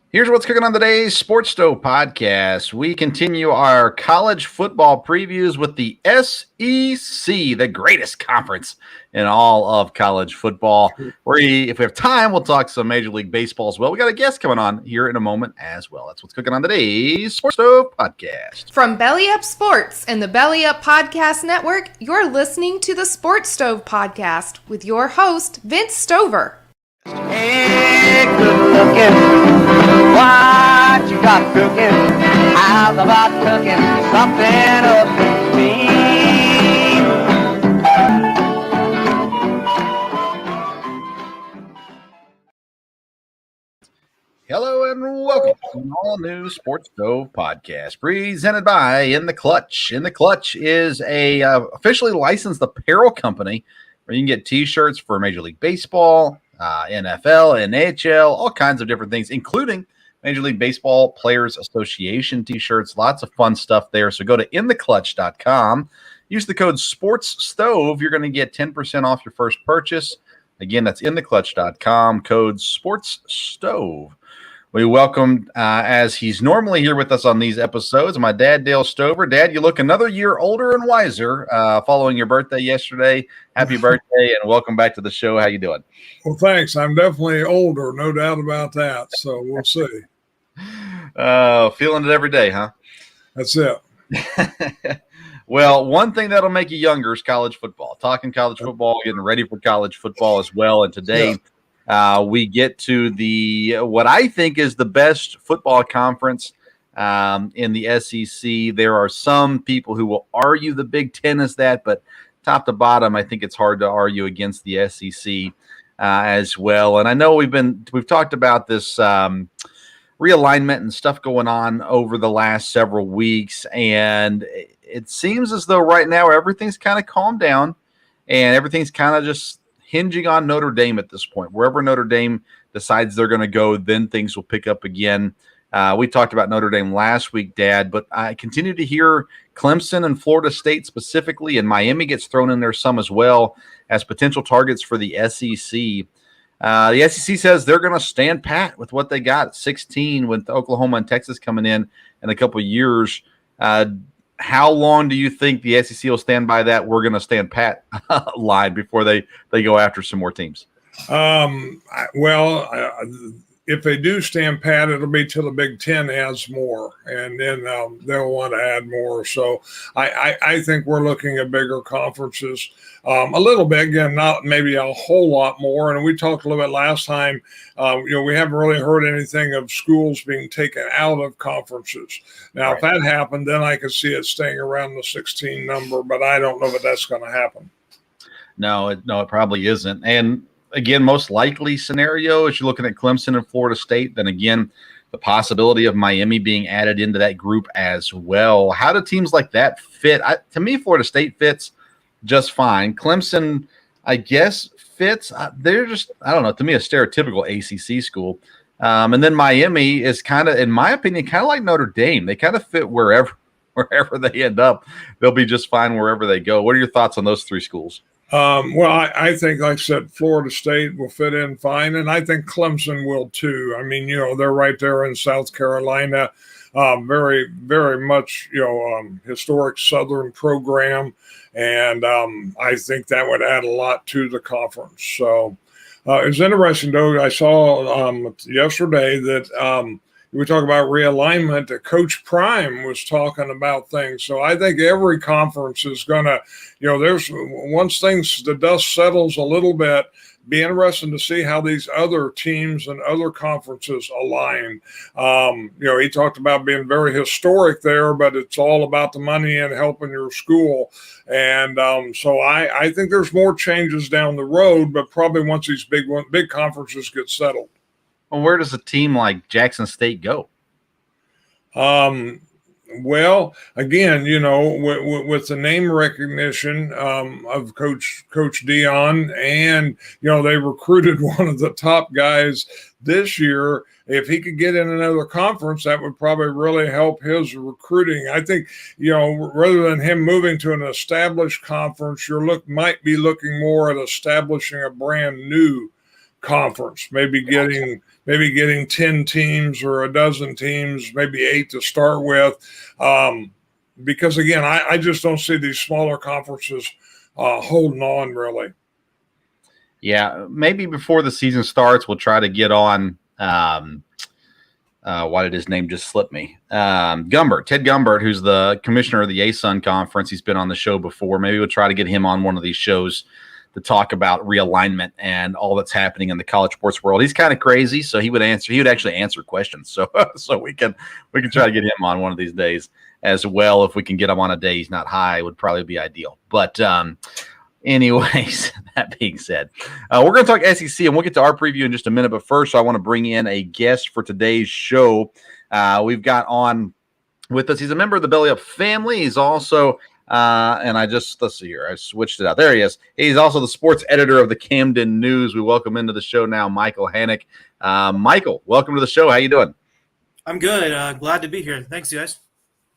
Here's what's cooking on today's Sports Stove podcast. We continue our college football previews with the SEC, the greatest conference in all of college football. If we have time, we'll talk some Major League Baseball as well. We got a guest coming on here in a moment as well. That's what's cooking on today's Sports Stove podcast. From Belly Up Sports and the Belly Up Podcast Network, you're listening to the Sports Stove podcast with your host, Vince Stover. Hey, good looking. What you got cooking? How's about cooking something up for me? Hello and welcome to an all-new Sports Stove podcast presented by In the Clutch. In the Clutch is a officially licensed apparel company where you can get T-shirts for Major League Baseball, NFL, NHL, all kinds of different things, including Major League Baseball Players Association T-shirts. Lots of fun stuff there. So go to intheclutch.com. Use the code SPORTSSTOVE. You're going to get 10% off your first purchase. Again, that's intheclutch.com, code SPORTSSTOVE. We welcome, as he's normally here with us on these episodes, my dad, Dale Stover. Dad, you look another year older and wiser following your birthday yesterday. Happy birthday and welcome back to the show. How you doing? Well, thanks. I'm definitely older, no doubt about that. So we'll see. Feeling it every day, huh? That's it. Well, one thing that'll make you younger is college football. Talking college football, getting ready for college football as well. And today we get to what I think is the best football conference in the SEC. There are some people who will argue the Big Ten is that, but top to bottom, I think it's hard to argue against the SEC as well. And I know we've talked about this realignment and stuff going on over the last several weeks, and it seems as though right now everything's kind of calmed down and everything's kind of just hinging on Notre Dame at this point. Wherever Notre Dame decides they're going to go, then things will pick up again. We talked about Notre Dame last week, Dad, but I continue to hear Clemson and Florida State specifically, and Miami gets thrown in there some as well as potential targets for the SEC. The SEC says they're going to stand pat with what they got at 16 with Oklahoma and Texas coming in a couple of years. How long do you think the SEC will stand by that we're going to stand pat line before they go after some more teams? If they do stand pat, it'll be till the Big Ten adds more, and then they'll want to add more. So I think we're looking at bigger conferences a little bit. Again, not maybe a whole lot more. And we talked a little bit last time. We haven't really heard anything of schools being taken out of conferences. Now, If that happened, then I could see it staying around the 16 number, but I don't know that that's going to happen. No, it probably isn't. And again, most likely scenario is you're looking at Clemson and Florida State. Then again, the possibility of Miami being added into that group as well. How do teams like that fit? To me, Florida State fits just fine. Clemson, I guess, fits. They're just, I don't know, to me, a stereotypical ACC school. And then Miami is kind of, in my opinion, kind of like Notre Dame. They kind of fit wherever they end up. They'll be just fine wherever they go. What are your thoughts on those three schools? I think, like I said, Florida State will fit in fine, and I think Clemson will too. I mean, they're right there in South Carolina, very, very much, historic Southern program, and I think that would add a lot to the conference. So it was interesting, though. I saw yesterday that we talk about realignment. Coach Prime was talking about things. So I think every conference is going to, there's once the dust settles a little bit, be interesting to see how these other teams and other conferences align. He talked about being very historic there, but it's all about the money and helping your school. And so I think there's more changes down the road, but probably once these big conferences get settled. Well, where does a team like Jackson State go? Well, again, with the name recognition of Coach Dion, and they recruited one of the top guys this year. If he could get in another conference, that would probably really help his recruiting. I think, rather than him moving to an established conference, might be looking more at establishing a brand new conference, maybe getting 10 teams or a dozen teams, maybe 8 to start with. Because again, I just don't see these smaller conferences holding on really. Yeah, maybe before the season starts, we'll try to get on. Why did his name just slip me? Ted Gumbert, who's the commissioner of the ASUN conference. He's been on the show before. Maybe we'll try to get him on one of these shows to talk about realignment and all that's happening in the college sports world. He's kind of crazy, so he would actually answer questions. So we can try to get him on one of these days as well. If we can get him on a day he's not high, it would probably be ideal. But anyways, that being said, we're going to talk SEC, and we'll get to our preview in just a minute. But first, I want to bring in a guest for today's show. We've got on with us. He's a member of the Belly Up family. He's also, let's see here. I switched it out. There he is. He's also the sports editor of the Camden News. We welcome into the show now, Michael Hannock. Michael, welcome to the show. How you doing? I'm good. Glad to be here. Thanks, guys.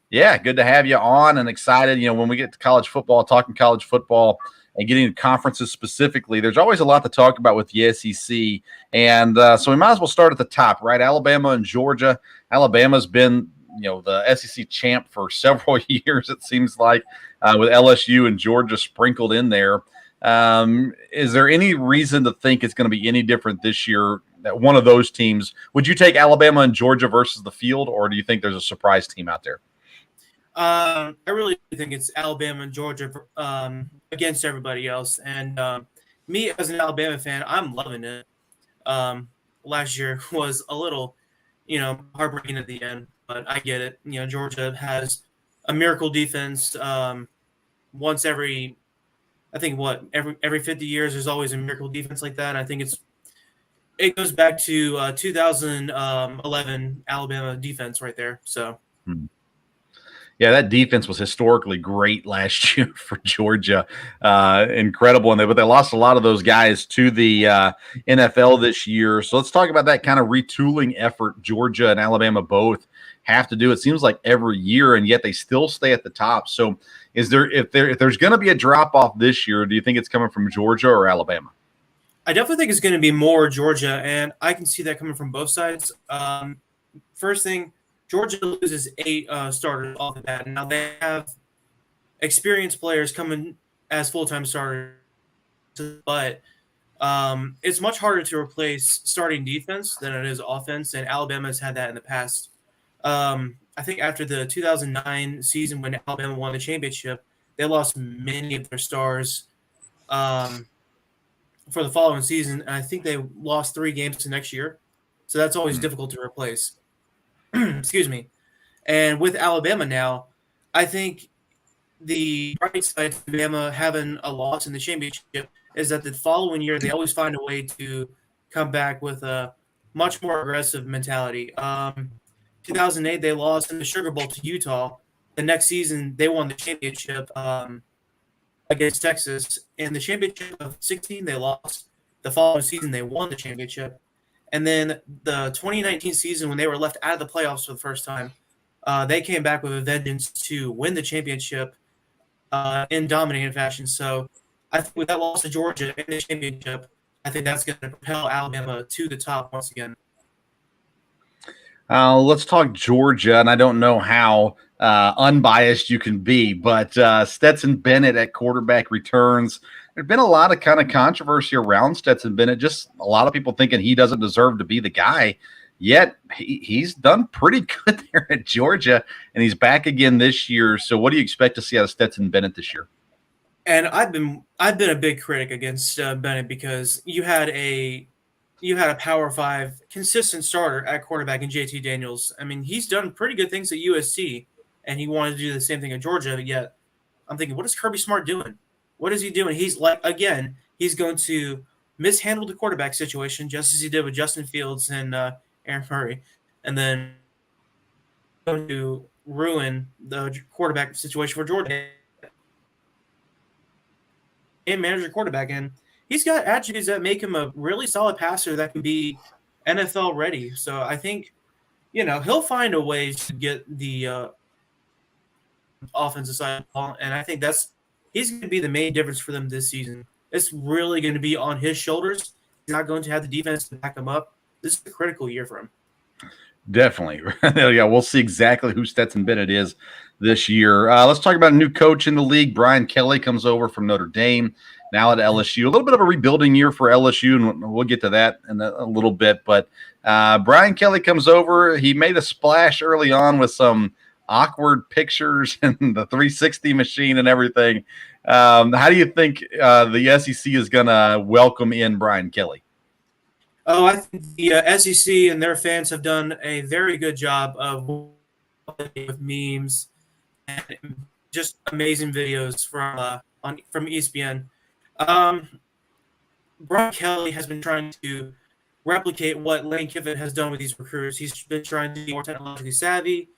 Yeah, good to have you on and excited. When we get to college football, talking college football, and getting to conferences specifically, there's always a lot to talk about with the SEC. And so we might as well start at the top, right? Alabama and Georgia. Alabama's been, the SEC champ for several years, it seems like, with LSU and Georgia sprinkled in there. Is there any reason to think it's going to be any different this year that one of those teams? Would you take Alabama and Georgia versus the field, or do you think there's a surprise team out there? I really think it's Alabama and Georgia against everybody else. And me as an Alabama fan, I'm loving it. Last year was a little, heartbreaking at the end, but I get it. Georgia has a miracle defense. Once every 50 years, there's always a miracle defense like that. I think it goes back to 2011 Alabama defense right there. So. Yeah, that defense was historically great last year for Georgia. Incredible. But they lost a lot of those guys to the NFL this year. So let's talk about that kind of retooling effort Georgia and Alabama both have to do. It seems like every year, and yet they still stay at the top. So if there's going to be a drop-off this year, do you think it's coming from Georgia or Alabama? I definitely think it's going to be more Georgia, and I can see that coming from both sides. First thing, Georgia loses 8 starters off the bat. Now they have experienced players coming as full-time starters, but it's much harder to replace starting defense than it is offense, and Alabama's had that in the past. I think after the 2009 season when Alabama won the championship, they lost many of their stars for the following season, and I think they lost 3 games to next year. So that's always difficult to replace. Excuse me. And with Alabama now, I think the bright side of Alabama having a loss in the championship is that the following year they always find a way to come back with a much more aggressive mentality. 2008, they lost in the Sugar Bowl to Utah. The next season, they won the championship against Texas. In the championship of 16, they lost. The following season, they won the championship. And then the 2019 season, when they were left out of the playoffs for the first time, they came back with a vengeance to win the championship in dominating fashion. So I think with that loss to Georgia in the championship, I think that's going to propel Alabama to the top once again. Let's talk Georgia, and I don't know how unbiased you can be, but Stetson Bennett at quarterback returns. There's been a lot of kind of controversy around Stetson Bennett, just a lot of people thinking he doesn't deserve to be the guy, yet he's done pretty good there at Georgia, and he's back again this year. So what do you expect to see out of Stetson Bennett this year? And I've been a big critic against Bennett because you had a Power 5 consistent starter at quarterback in JT Daniels. I mean, he's done pretty good things at USC, and he wanted to do the same thing at Georgia, yet I'm thinking, what is Kirby Smart doing? What is he doing? He's going to mishandle the quarterback situation just as he did with Justin Fields and Aaron Murray, and then going to ruin the quarterback situation for Georgia and manage your quarterback. And he's got attributes that make him a really solid passer that can be NFL ready. So I think, he'll find a way to get the offensive side of the ball, and I think he's going to be the main difference for them this season. It's really going to be on his shoulders. not going to have the defense to back him up. This is a critical year for him. Definitely. Yeah, we'll see exactly who Stetson Bennett is this year. Let's talk about a new coach in the league. Brian Kelly comes over from Notre Dame, now at LSU. A little bit of a rebuilding year for LSU, and we'll get to that in a little bit. But Brian Kelly comes over. He made a splash early on with some awkward pictures and the 360 machine and everything. How do you think the SEC is going to welcome in Brian Kelly? Oh, I think the SEC and their fans have done a very good job of with memes and just amazing videos from ESPN. Brian Kelly has been trying to replicate what Lane Kiffin has done with these recruits. He's been trying to be more technologically savvy.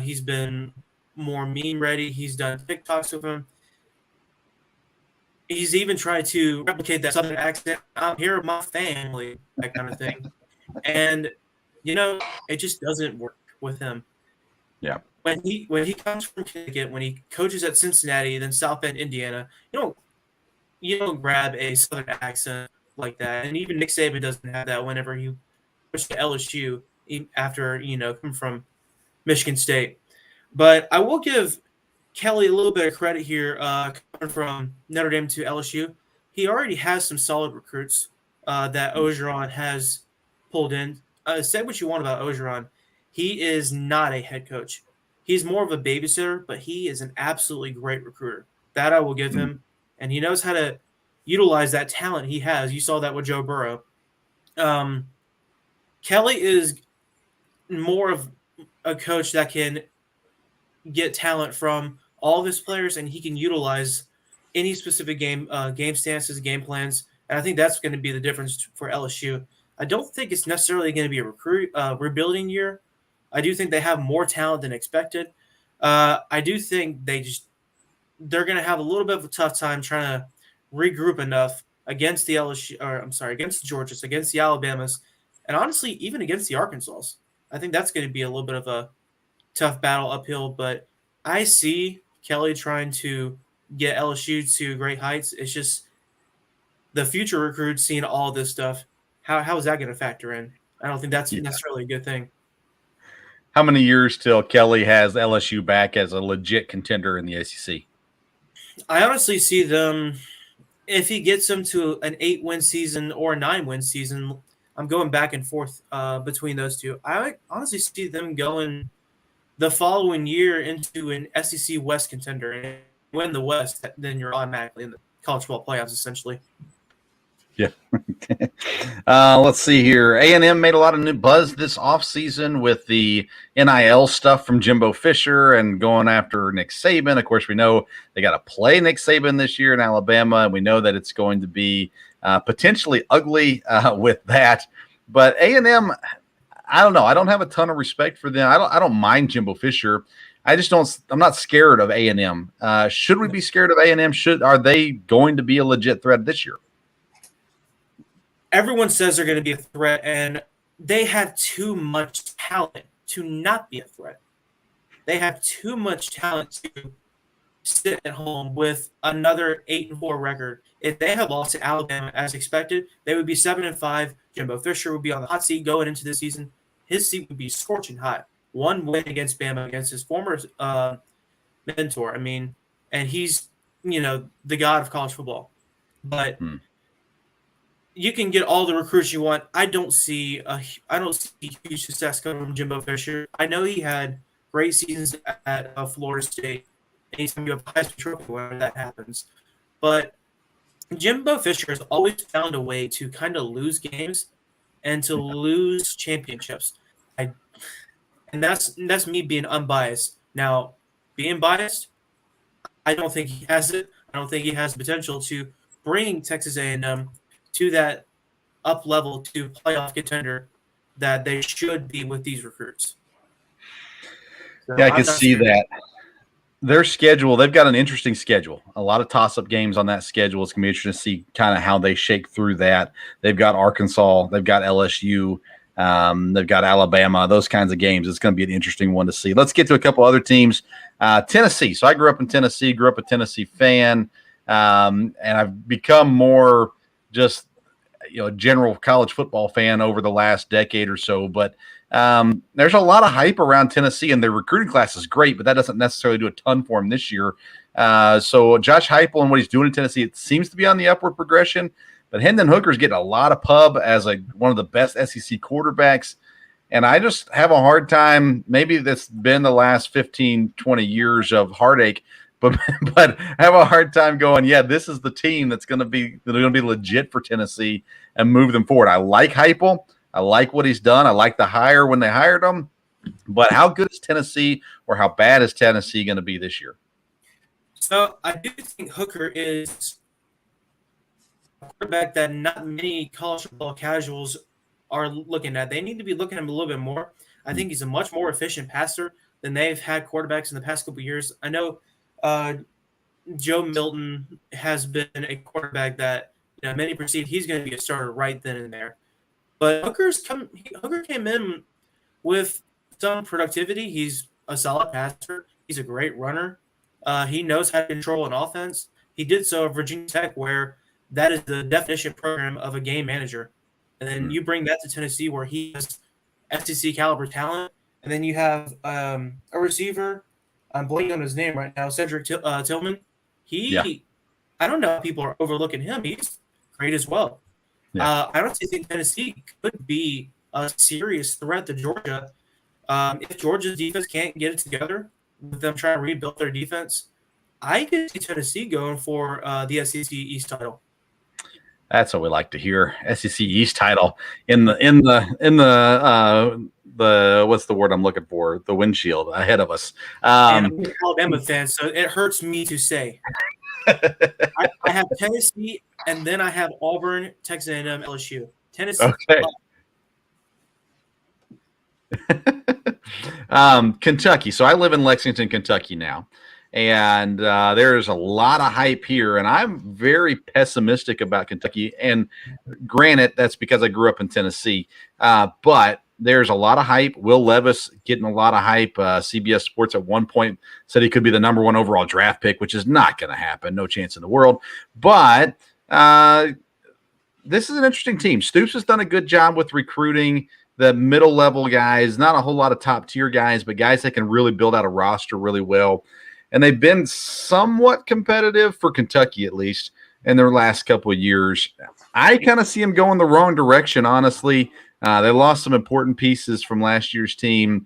He's been more meme ready. He's done TikToks with him. He's even tried to replicate that Southern accent. I'm here with my family, that kind of thing. And, it just doesn't work with him. Yeah. When he comes from Connecticut, when he coaches at Cincinnati, then South Bend, Indiana, you don't grab a Southern accent like that. And even Nick Saban doesn't have that whenever he goes to LSU after, come from Michigan State. But I will give Kelly a little bit of credit here coming from Notre Dame to LSU. He already has some solid recruits that Orgeron has pulled in. Say what you want about Orgeron. He is not a head coach. He's more of a babysitter, but he is an absolutely great recruiter. That I will give him. And he knows how to utilize that talent he has. You saw that with Joe Burrow. Kelly is more of a coach that can get talent from all of his players, and he can utilize any specific game stances, game plans. And I think that's going to be the difference for LSU. I don't think it's necessarily going to be a rebuilding year. I do think they have more talent than expected. I do think they're going to have a little bit of a tough time trying to regroup enough against the against the Georgias, against the Alabamas, and honestly, even against the Arkansas. I think that's going to be a little bit of a tough battle uphill, but I see Kelly trying to get LSU to great heights. It's just the future recruits seeing all this stuff. How is that going to factor in? I don't think that's necessarily a good thing. How many years till Kelly has LSU back as a legit contender in the SEC? I honestly see them, if he gets them to an 8-win season or a 9-win season, I'm going back and forth between those two. I honestly see them going the following year into an SEC West contender and win the West, then you're automatically in the college football playoffs, essentially. Yeah. Let's see here. A&M made a lot of new buzz this offseason with the NIL stuff from Jimbo Fisher and going after Nick Saban. Of course, we know they got to play Nick Saban this year in Alabama, and we know that it's going to be potentially ugly with that. But A&M, I don't know. I don't have a ton of respect for them. I don't mind Jimbo Fisher. I'm not scared of A&M. Should we be scared of A&M? Are they going to be a legit threat this year? Everyone says they're going to be a threat, and they have too much talent to not be a threat. They have too much talent to sit at home with another 8-4 record. If they had lost to Alabama as expected, they would be 7-5. Jimbo Fisher would be on the hot seat going into this season. His seat would be scorching hot. One win against Bama, against his former mentor. I mean, and he's, the god of college football. But you can get all the recruits you want. I don't see huge success coming from Jimbo Fisher. I know he had great seasons at Florida State. Anytime you have a Heisman Trophy, whenever that happens. But Jimbo Fisher has always found a way to kind of lose games and to lose championships. And that's me being unbiased. Now, being biased, I don't think he has it. I don't think he has the potential to bring Texas A&M to that up level to playoff contender that they should be with these recruits. So yeah, I can see that. Their schedule, they've got an interesting schedule. A lot of toss-up games on that schedule. It's going to be interesting to see kind of how they shake through that. They've got Arkansas. They've got LSU. They've got Alabama. Those kinds of games. It's going to be an interesting one to see. Let's get to a couple other teams. Tennessee. So I grew up in Tennessee, grew up a Tennessee fan, and I've become more just general college football fan over the last decade or so, but there's a lot of hype around Tennessee, and their recruiting class is great, but that doesn't necessarily do a ton for him this year. So Josh Heupel and what he's doing in Tennessee, it seems to be on the upward progression, but Hendon Hooker's getting a lot of pub as one of the best SEC quarterbacks. And I just have a hard time, maybe that's been the last 15, 20 years of heartache, but have a hard time going, yeah, this is the team that's going to be legit for Tennessee and move them forward. I like Heupel. I like what he's done. I like the hire when they hired him. But how good is Tennessee, or how bad is Tennessee going to be this year? So I do think Hooker is a quarterback that not many college football casuals are looking at. They need to be looking at him a little bit more. I think he's a much more efficient passer than they've had quarterbacks in the past couple of years. I know Joe Milton has been a quarterback that many perceive he's going to be a starter right then and there. But Hooker came in with some productivity. He's a solid passer. He's a great runner. He knows how to control an offense. He did so at Virginia Tech, where that is the definition program of a game manager. And then you bring that to Tennessee, where he has SEC caliber talent. And then you have a receiver. I'm blanking on his name right now, Cedric Tillman. I don't know if people are overlooking him. He's great as well. Yeah. I honestly think Tennessee could be a serious threat to Georgia. If Georgia's defense can't get it together, with them trying to rebuild their defense, I could see Tennessee going for the SEC East title. That's what we like to hear. SEC East title in the what's the word I'm looking for? The windshield ahead of us. And I'm an Alabama fan, so it hurts me to say. I have Tennessee, and then I have Auburn, Texas A&M, LSU. Tennessee. Okay. Kentucky. So I live in Lexington, Kentucky now. And there's a lot of hype here, and I'm very pessimistic about Kentucky. And granted, that's because I grew up in Tennessee. But there's a lot of hype. Will Levis getting a lot of hype. CBS Sports at one point said he could be the number 1 overall draft pick, which is not going to happen. No chance in the world. But this is an interesting team. Stoops has done a good job with recruiting the middle-level guys, not a whole lot of top-tier guys, but guys that can really build out a roster really well. And they've been somewhat competitive, for Kentucky at least, in their last couple of years. I kind of see them going the wrong direction, honestly. They lost some important pieces from last year's team,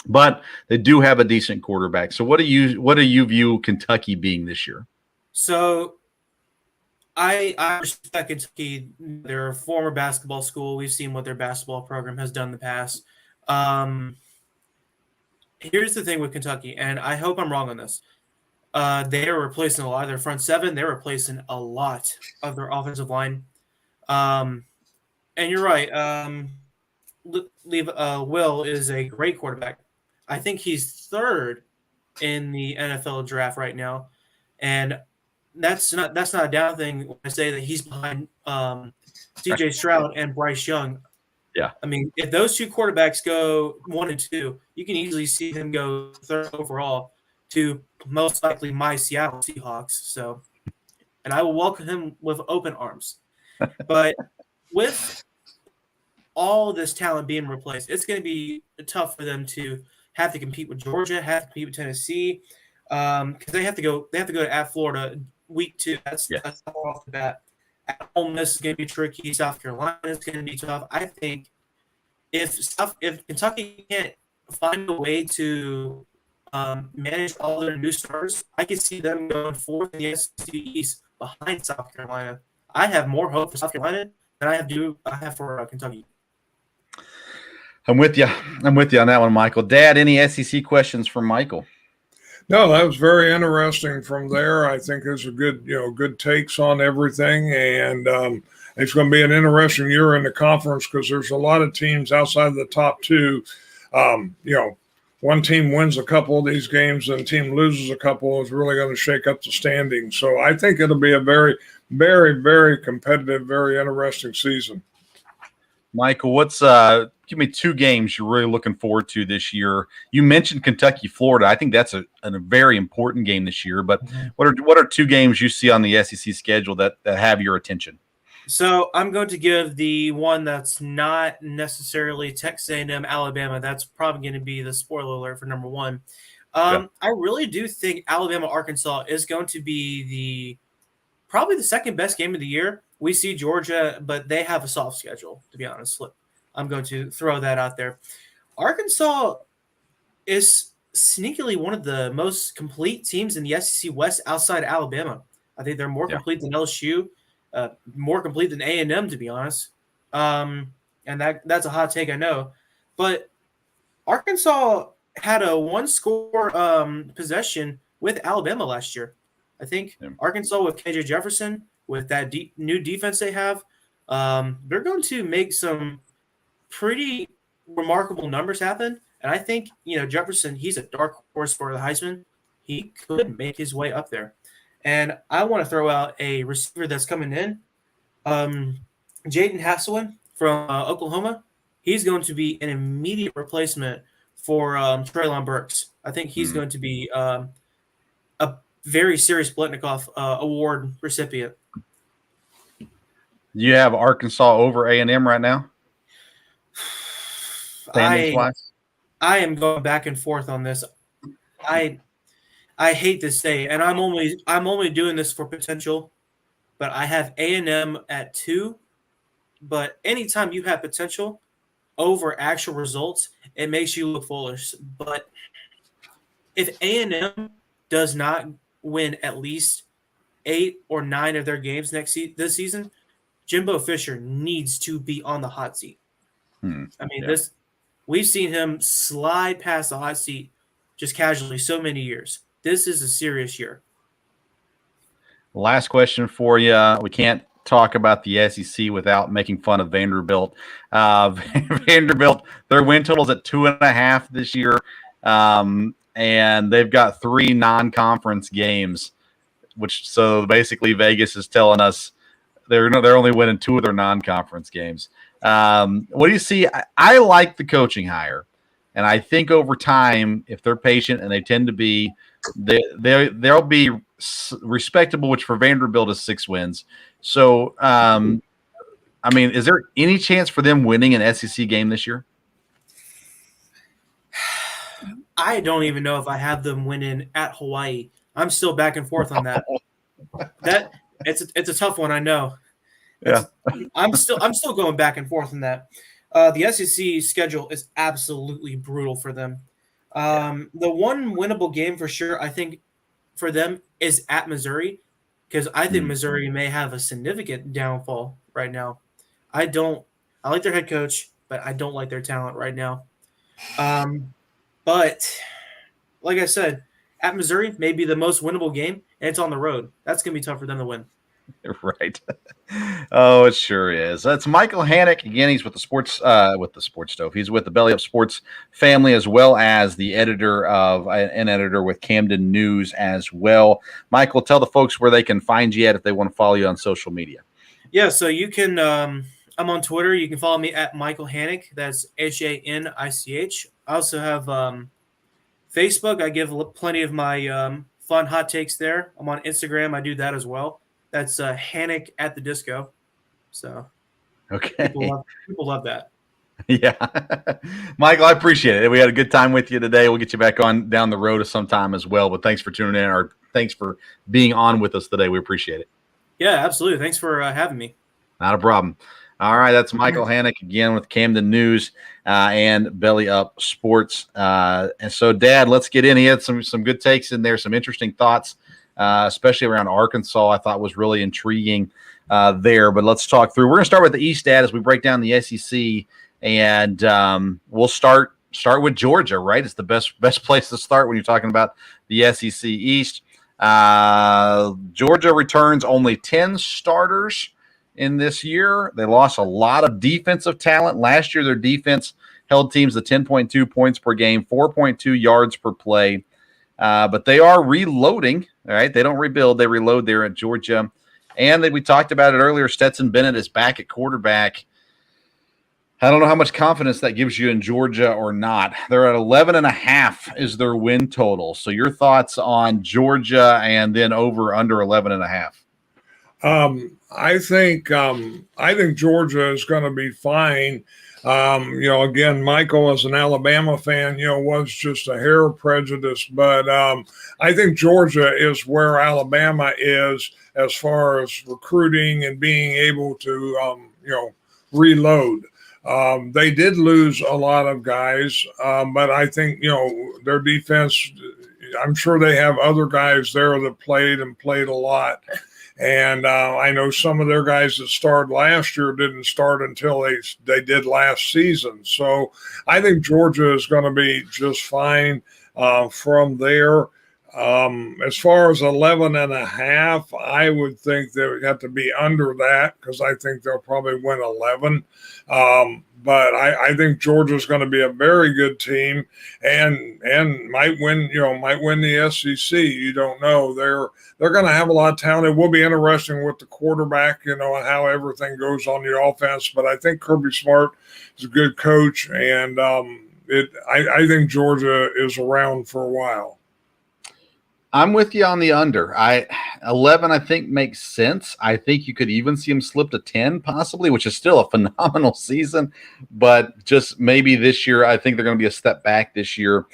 but they do have a decent quarterback. So what do you view Kentucky being this year? So I respect Kentucky. They're a former basketball school. We've seen what their basketball program has done in the past. Here's the thing with Kentucky, and I hope I'm wrong on this. They are replacing a lot of their front seven. They're replacing a lot of their offensive line. And you're right. Will is a great quarterback. I think he's third in the NFL draft right now. And that's not a down thing when I say that he's behind CJ Stroud and Bryce Young. Yeah. I mean, if those two quarterbacks go 1 and 2, you can easily see him go third overall to most likely my Seattle Seahawks. So, and I will welcome him with open arms. But with all this talent being replaced, it's going to be tough for them to have to compete with Georgia, have to compete with Tennessee, because they have to go to at Florida week 2. That's off the bat. At Ole Miss is going to be tricky. South Carolina is going to be tough. I think if Kentucky can't find a way to manage all their new stars, I could see them going 4th in the SEC East behind South Carolina. I have more hope for South Carolina than I have for Kentucky. I'm with you on that one, Michael. Dad, any SEC questions from Michael? No, that was very interesting from there. I think there's a good takes on everything. And it's going to be an interesting year in the conference because there's a lot of teams outside of the top 2. One team wins a couple of these games and a team loses a couple is really going to shake up the standings. So I think it'll be a very, very, very competitive, very interesting season. Michael, what's give me 2 games you're really looking forward to this year? You mentioned Kentucky, Florida. I think that's a very important game this year. But what are 2 games you see on the SEC schedule that have your attention? So I'm going to give the one that's not necessarily Texas A&M, Alabama. That's probably going to be the spoiler alert for number one. I really do think Alabama, Arkansas is going to be probably the second best game of the year. We see Georgia, but they have a soft schedule, to be honest. I'm going to throw that out there. Arkansas is sneakily one of the most complete teams in the SEC West outside Alabama. I think they're more complete than LSU. More complete than A&M, to be honest. And that's a hot take, I know. But Arkansas had a one-score possession with Alabama last year. I think Arkansas with KJ Jefferson, with that new defense they have, they're going to make some pretty remarkable numbers happen. And I think, Jefferson, he's a dark horse for the Heisman. He could make his way up there. And I want to throw out a receiver that's coming in, Jaden Hasselin from Oklahoma. He's going to be an immediate replacement for Treylon Burks. I think he's going to be a very serious Blitnikoff Award recipient. You have Arkansas over A&M right now? I am going back and forth on this. I hate to say, and I'm only doing this for potential, but I have A&M at 2. But anytime you have potential over actual results, it makes you look foolish. But if A&M does not win at least 8 or 9 of their games this season, Jimbo Fisher needs to be on the hot seat. We've seen him slide past the hot seat just casually so many years. This is a serious year. Last question for you. We can't talk about the SEC without making fun of Vanderbilt. Vanderbilt, their win total's at 2.5 this year, and they've got 3 non-conference games. So basically, Vegas is telling us they're only winning 2 of their non-conference games. What do you see? I like the coaching hire, and I think over time, if they're patient, and they tend to be, they'll be respectable, which for Vanderbilt is 6 wins. So, is there any chance for them winning an SEC game this year? I don't even know if I have them winning at Hawaii. I'm still back and forth on that. It's a tough one, I know. Yeah, I'm still going back and forth on that. The SEC schedule is absolutely brutal for them. The one winnable game for sure, I think, for them is at Missouri, because I think Missouri may have a significant downfall right now. I like their head coach, but I don't like their talent right now. But like I said, at Missouri, maybe the most winnable game, and it's on the road. That's going to be tough for them to win. Right. Oh, it sure is. That's Michael Hannock. Again, he's with the Sports Stove. He's with the Belly Up Sports family, as well as the an editor with Camden News as well. Michael, tell the folks where they can find you at if they want to follow you on social media. Yeah, so you can I'm on Twitter. You can follow me at Michael Hannock. That's HANICH. I also have Facebook. I give plenty of my fun hot takes there. I'm on Instagram. I do that as well. That's Hannock at the Disco. So, okay, people love that. Yeah, Michael, I appreciate it. We had a good time with you today. We'll get you back on down the road sometime as well. But thanks for tuning in, or thanks for being on with us today. We appreciate it. Yeah, absolutely. Thanks for having me. Not a problem. All right, that's Michael Hannock again with Camden News and Belly Up Sports. And so, Dad, let's get in. He had some good takes in there, some interesting thoughts. Especially around Arkansas, I thought was really intriguing there. But let's talk through. We're going to start with the East, Dad, as we break down the SEC, and we'll start with Georgia. Right, it's the best place to start when you're talking about the SEC East. Georgia returns only 10 starters in this year. They lost a lot of defensive talent last year. Their defense held teams to 10.2 points per game, 4.2 yards per play. But they are reloading. All right, they don't rebuild; they reload there at Georgia. And we talked about it earlier. Stetson Bennett is back at quarterback. I don't know how much confidence that gives you in Georgia or not. They're at 11.5 is their win total. So your thoughts on Georgia and then over under 11.5? I think Georgia is going to be fine. Again, Michael, as an Alabama fan, was just a hair prejudiced, but I think Georgia is where Alabama is as far as recruiting and being able to, reload. They did lose a lot of guys, but I think, their defense, I'm sure they have other guys there that played a lot. And I know some of their guys that started last year didn't start until they did last season. So I think Georgia is going to be just fine from there. As far as 11.5, I would think they would have to be under that because I think they'll probably win 11. But I think Georgia's going to be a very good team and might win the SEC. You don't know. They're going to have a lot of talent. It will be interesting with the quarterback, how everything goes on the offense. But I think Kirby Smart is a good coach, and I think Georgia is around for a while. I'm with you on the under. 11, I think, makes sense. I think you could even see them slip to 10 possibly, which is still a phenomenal season. But just maybe this year, I think they're going to be a step back this year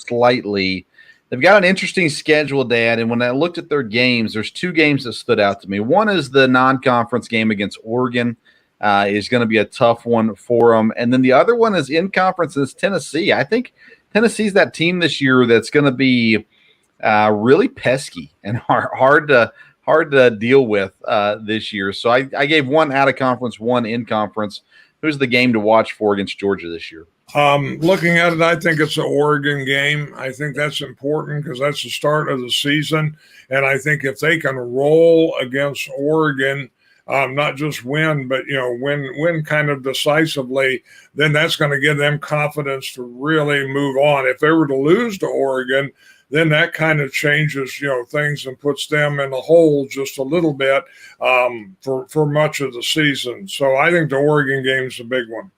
slightly. They've got an interesting schedule, Dad, and when I looked at their games, there's two games that stood out to me. One is the non-conference game against Oregon. Is going to be a tough one for them. And then the other one is in conference is Tennessee. I think Tennessee's that team this year that's going to be really pesky and hard to deal with this year. So I gave one out of conference, one in conference. Who's the game to watch for against Georgia this year? Looking at it, I think it's an Oregon game. I think that's important because that's the start of the season. And I think if they can roll against Oregon, not just win, but win kind of decisively, then that's going to give them confidence to really move on. If they were to lose to Oregon, then that kind of changes, things and puts them in the hole just a little bit for much of the season. So I think the Oregon game is a big one.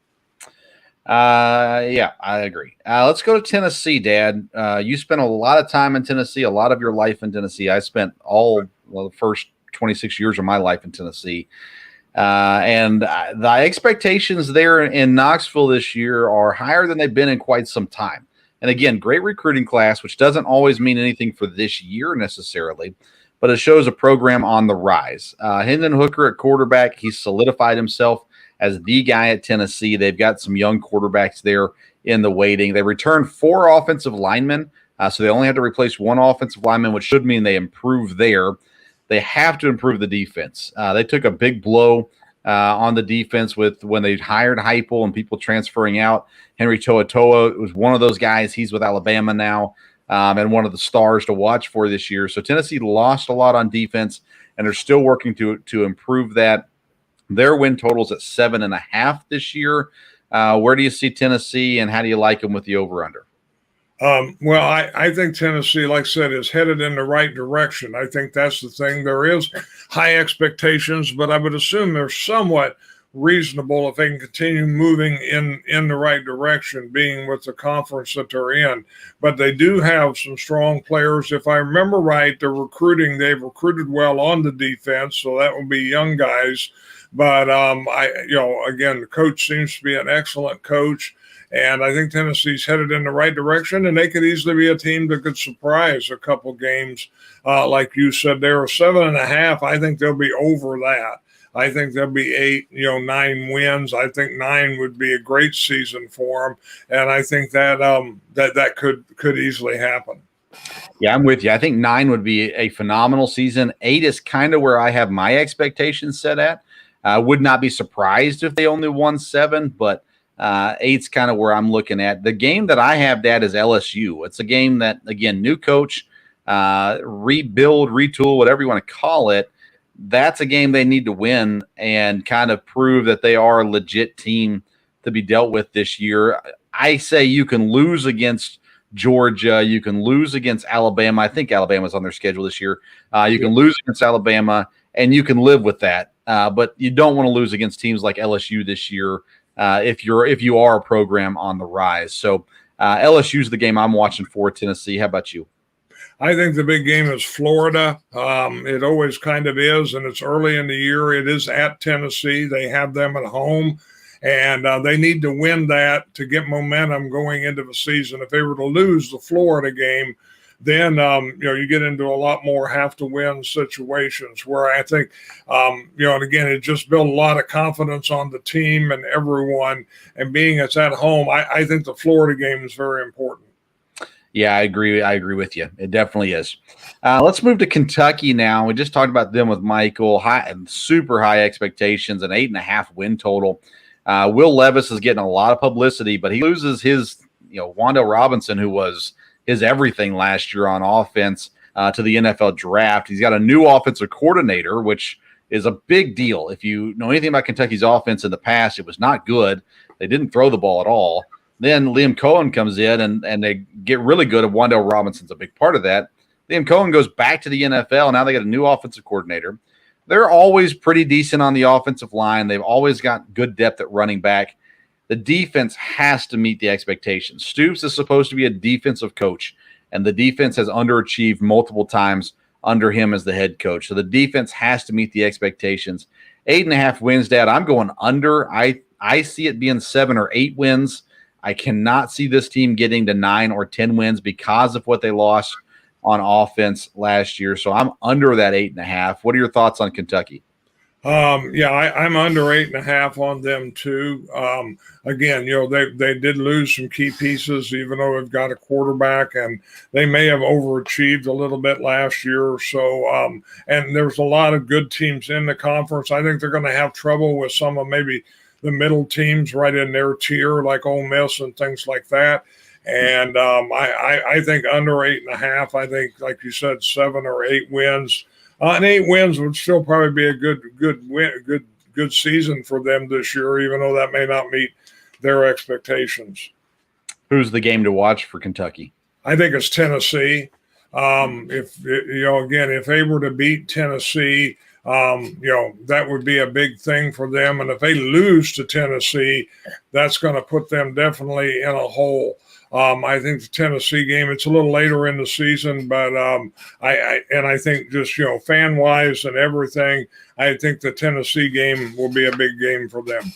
Yeah, I agree. Let's go to Tennessee, Dad. You spent a lot of time in Tennessee, a lot of your life in Tennessee. I spent the first 26 years of my life in Tennessee. And the expectations there in Knoxville this year are higher than they've been in quite some time. And again, great recruiting class, which doesn't always mean anything for this year necessarily, but it shows a program on the rise. Hendon Hooker at quarterback, he's solidified himself as the guy at Tennessee. They've got some young quarterbacks there in the waiting. They returned 4 offensive linemen, so they only had to replace 1 offensive lineman, which should mean they improve there. They have to improve the defense. They took a big blow on the defense when they hired Heupel and people transferring out. Henry To'oTo'o was one of those guys. He's with Alabama now and one of the stars to watch for this year. So Tennessee lost a lot on defense, and they're still working to improve that. Their win totals at 7.5 this year. Where do you see Tennessee, and how do you like them with the over-under? Well, I think Tennessee, like I said, is headed in the right direction. I think that's the thing. There is high expectations, but I would assume they're somewhat reasonable if they can continue moving in the right direction, being with the conference that they're in. But they do have some strong players. If I remember right, they've recruited well on the defense, so that will be young guys. But again, the coach seems to be an excellent coach. And I think Tennessee's headed in the right direction, and they could easily be a team that could surprise a couple games. Like you said, they were 7.5. I think they'll be over that. I think there'll be 8, 9 wins. I think 9 would be a great season for them, and I think that that could easily happen. Yeah, I'm with you. I think 9 would be a phenomenal season. 8 is kind of where I have my expectations set at. I would not be surprised if they only won 7, but 8's kind of where I'm looking at. The game that I have, Dad, is LSU. It's a game that, again, new coach, rebuild, retool, whatever you want to call it. That's a game they need to win and kind of prove that they are a legit team to be dealt with this year. I say you can lose against Georgia. You can lose against Alabama. I think Alabama's on their schedule this year. You can lose against Alabama, and you can live with that. But you don't want to lose against teams like LSU this year if you are a program on the rise. So LSU's the game I'm watching for Tennessee. How about you? I think the big game is Florida. It always kind of is, and it's early in the year. It is at Tennessee. They have them at home, and they need to win that to get momentum going into the season. If they were to lose the Florida game, then you get into a lot more have-to-win situations where I think, and again, it just built a lot of confidence on the team and everyone. And being it's at home, I think the Florida game is very important. Yeah, I agree. I agree with you. It definitely is. Let's move to Kentucky now. We just talked about them with Michael. High and super high expectations, an 8.5 win total. Will Levis is getting a lot of publicity, but he loses his, Wandale Robinson, who was his everything last year on offense, to the NFL draft. He's got a new offensive coordinator, which is a big deal. If you know anything about Kentucky's offense in the past, it was not good. They didn't throw the ball at all. Then Liam Cohen comes in and they get really good. And Wandale Robinson's a big part of that. Liam Cohen goes back to the NFL. Now they got a new offensive coordinator. They're always pretty decent on the offensive line. They've always got good depth at running back. The defense has to meet the expectations. Stoops is supposed to be a defensive coach, and the defense has underachieved multiple times under him as the head coach. So the defense has to meet the expectations. 8.5 wins, Dad. I'm going under. I see it being 7 or 8 wins. I cannot see this team getting to 9 or 10 wins because of what they lost on offense last year. So I'm under that 8.5. What are your thoughts on Kentucky? I'm under 8.5 on them too. Again, they did lose some key pieces, even though they've got a quarterback, and they may have overachieved a little bit last year. So, and there's a lot of good teams in the conference. I think they're going to have trouble with some of maybe the middle teams right in their tier, like Ole Miss and things like that. And I think under 8.5. I think, like you said, 7 or 8 wins. And 8 wins would still probably be a good season for them this year, even though that may not meet their expectations. Who's the game to watch for Kentucky? I think it's Tennessee. If they were to beat Tennessee, that would be a big thing for them. And if they lose to Tennessee, that's going to put them definitely in a hole. I think the Tennessee game, it's a little later in the season, but I think just, fan wise and everything, I think the Tennessee game will be a big game for them.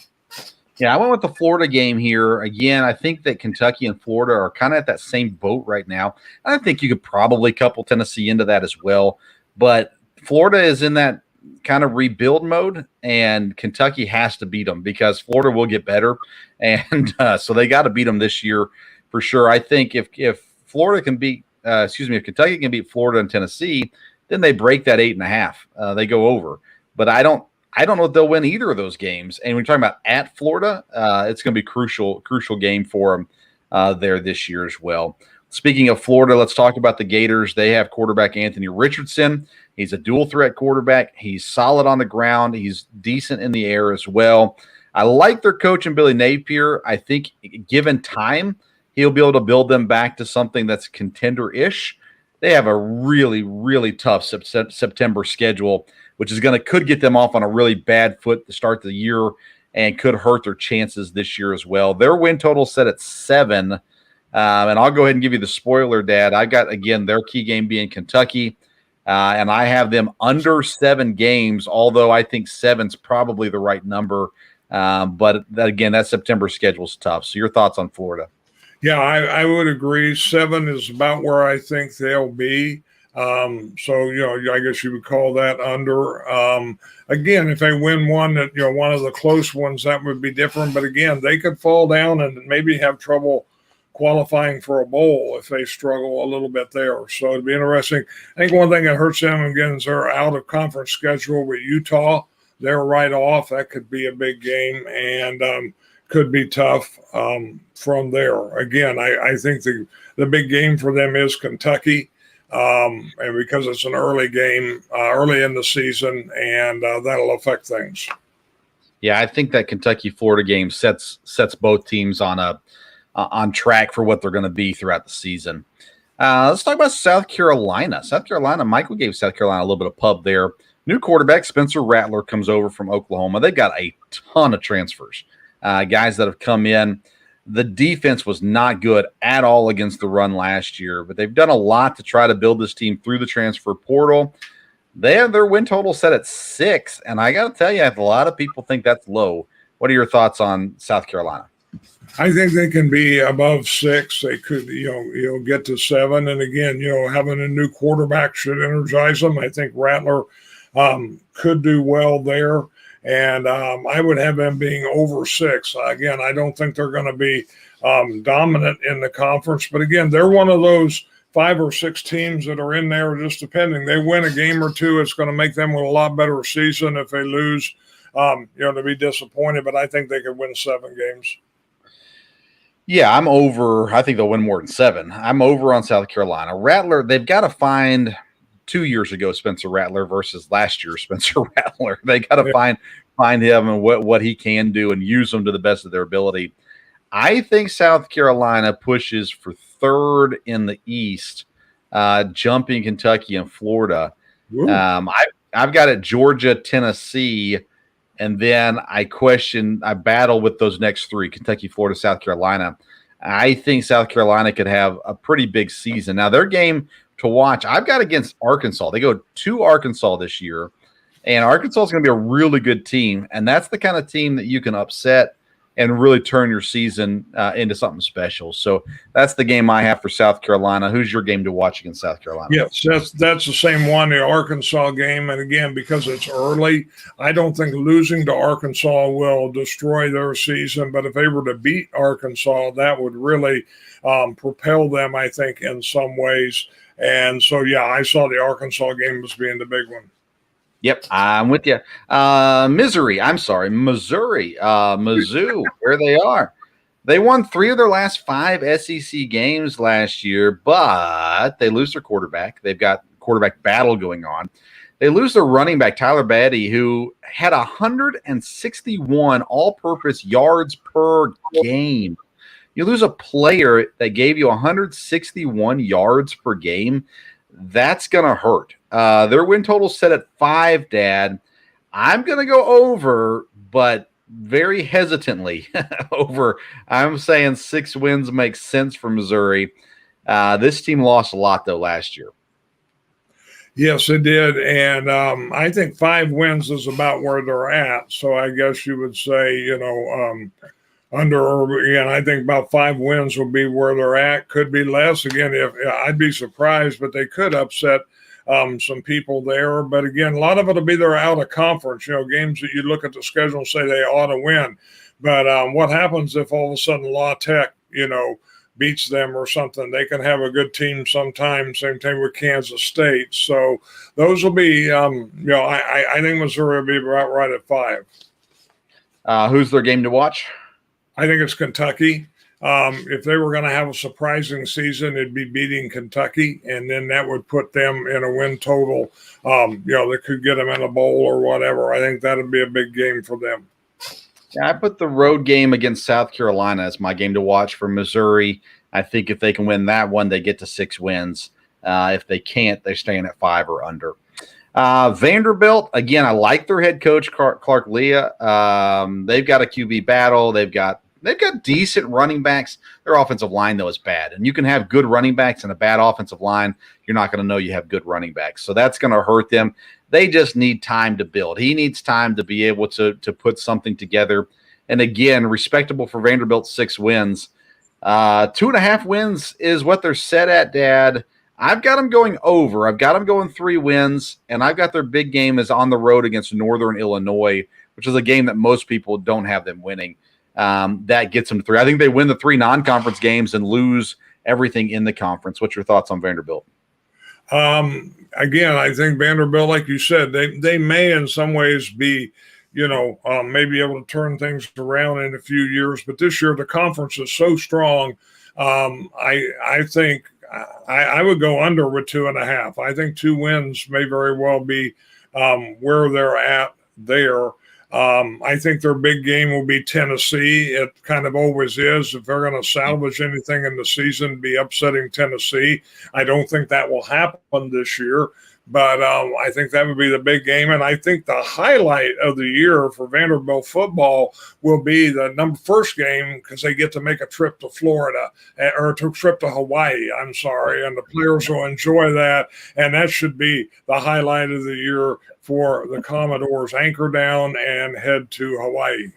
Yeah, I went with the Florida game here. Again, I think that Kentucky and Florida are kind of at that same boat right now. I think you could probably couple Tennessee into that as well. But Florida is in that kind of rebuild mode, and Kentucky has to beat them because Florida will get better. And so they got to beat them this year. For sure. I think if Florida can beat, if Kentucky can beat Florida and Tennessee, then they break that 8.5. They go over. But I don't know if they'll win either of those games. And when you're talking about at Florida, it's going to be crucial game for them there this year as well. Speaking of Florida, let's talk about the Gators. They have quarterback Anthony Richardson. He's a dual threat quarterback. He's solid on the ground. He's decent in the air as well. I like their coach in Billy Napier. I think given time, he'll be able to build them back to something that's contender-ish. They have a really, really tough September schedule, which could get them off on a really bad foot to start the year and could hurt their chances this year as well. Their win total set at 7. And I'll go ahead and give you the spoiler, Dad. I got, again, their key game being Kentucky. And I have them under 7 games, although I think 7's probably the right number. But again, that September schedule is tough. So your thoughts on Florida? Yeah, I would agree. 7 is about where I think they'll be. I guess you would call that under. Again, if they win one that, one of the close ones, that would be different. But again, they could fall down and maybe have trouble qualifying for a bowl if they struggle a little bit there. So it'd be interesting. I think one thing that hurts them, again, is their out-of-conference schedule with Utah. They're right off. That could be a big game. And could be tough from there. Again, I think the big game for them is Kentucky, and because it's an early game, early in the season, and that'll affect things. Yeah, I think that Kentucky-Florida game sets both teams on track for what they're going to be throughout the season. Let's talk about South Carolina. South Carolina, Michael gave South Carolina a little bit of pub there. New quarterback Spencer Rattler comes over from Oklahoma. They've got a ton of transfers. Guys that have come in. The defense was not good at all against the run last year, but they've done a lot to try to build this team through the transfer portal. They have their win total set at 6, and I got to tell you, a lot of people think that's low. What are your thoughts on South Carolina? I think they can be above 6. They could, get to 7. And again, having a new quarterback should energize them. I think Rattler could do well there. And I would have them being over 6. Again, I don't think they're going to be dominant in the conference. But again, they're one of those 5 or 6 teams that are in there just depending. They win a game or two, it's going to make them a lot better season. If they lose, to be disappointed. But I think they could win 7 games. Yeah, I'm over. I think they'll win more than 7. I'm over on South Carolina. Rattler, they've got to find 2 years ago Spencer Rattler versus last year Spencer Rattler. They got to find him and what he can do and use him to the best of their ability. I think South Carolina pushes for 3rd in the East, jumping Kentucky and Florida. I've got it Georgia, Tennessee, and then I battle with those next 3, Kentucky, Florida, South Carolina. I think South Carolina could have a pretty big season. Now, their game to watch, I've got against Arkansas. They go to Arkansas this year, and Arkansas is going to be a really good team, and that's the kind of team that you can upset and really turn your season into something special. So that's the game I have for South Carolina. Who's your game to watch against South Carolina? Yes, that's the same one, the Arkansas game. And again, because it's early, I don't think losing to Arkansas will destroy their season. But if they were to beat Arkansas, that would really propel them, I think, in some ways. And so, yeah, I saw the Arkansas game as being the big one. Yep, I'm with you. Missouri, Mizzou, where they are. They won 3 of their last 5 SEC games last year, but they lose their quarterback. They've got quarterback battle going on. They lose their running back, Tyler Badie, who had 161 all-purpose yards per game. You lose a player that gave you 161 yards per game, that's going to hurt. Their win total set at 5, Dad. I'm going to go over, but very hesitantly over. I'm saying 6 wins makes sense for Missouri. This team lost a lot, though, last year. Yes, it did. And I think 5 wins is about where they're at. So I guess you would say, again, I think about 5 wins will be where they're at. Could be less. Again, I'd be surprised, but they could upset some people there. But again, a lot of it will be they're out of conference, games that you look at the schedule and say they ought to win. But what happens if all of a sudden La Tech, beats them or something? They can have a good team sometimes. Same thing with Kansas State. So those will be, I think Missouri will be right at 5. Who's their game to watch? I think it's Kentucky. If they were going to have a surprising season, it'd be beating Kentucky, and then that would put them in a win total. That could get them in a bowl or whatever. I think that would be a big game for them. Yeah, I put the road game against South Carolina as my game to watch for Missouri. I think if they can win that one, they get to 6 wins. If they can't, they're staying at 5 or under. Vanderbilt, again, I like their head coach, Clark Leah. They've got a QB battle. They've got decent running backs. Their offensive line, though, is bad. And you can have good running backs and a bad offensive line. You're not going to know you have good running backs. So that's going to hurt them. They just need time to build. He needs time to be able to put something together. And again, respectable for Vanderbilt, 6 wins. 2.5 wins is what they're set at, Dad. I've got them going over. I've got them going 3 wins. And I've got their big game is on the road against Northern Illinois, which is a game that most people don't have them winning. That gets them to 3. I think they win the 3 non-conference games and lose everything in the conference. What's your thoughts on Vanderbilt? Again, I think Vanderbilt, like you said, they may in some ways be, maybe able to turn things around in a few years. But this year, the conference is so strong. I think I would go under with 2.5. I think 2 wins may very well be where they're at there. I think their big game will be Tennessee. It kind of always is. If they're going to salvage anything in the season, be upsetting Tennessee. I don't think that will happen this year. But I think that would be the big game. And I think the highlight of the year for Vanderbilt football will be the first game, because they get to make a trip to Florida, or a trip to Hawaii, I'm sorry. And the players will enjoy that. And that should be the highlight of the year for the Commodores. Anchor down and head to Hawaii.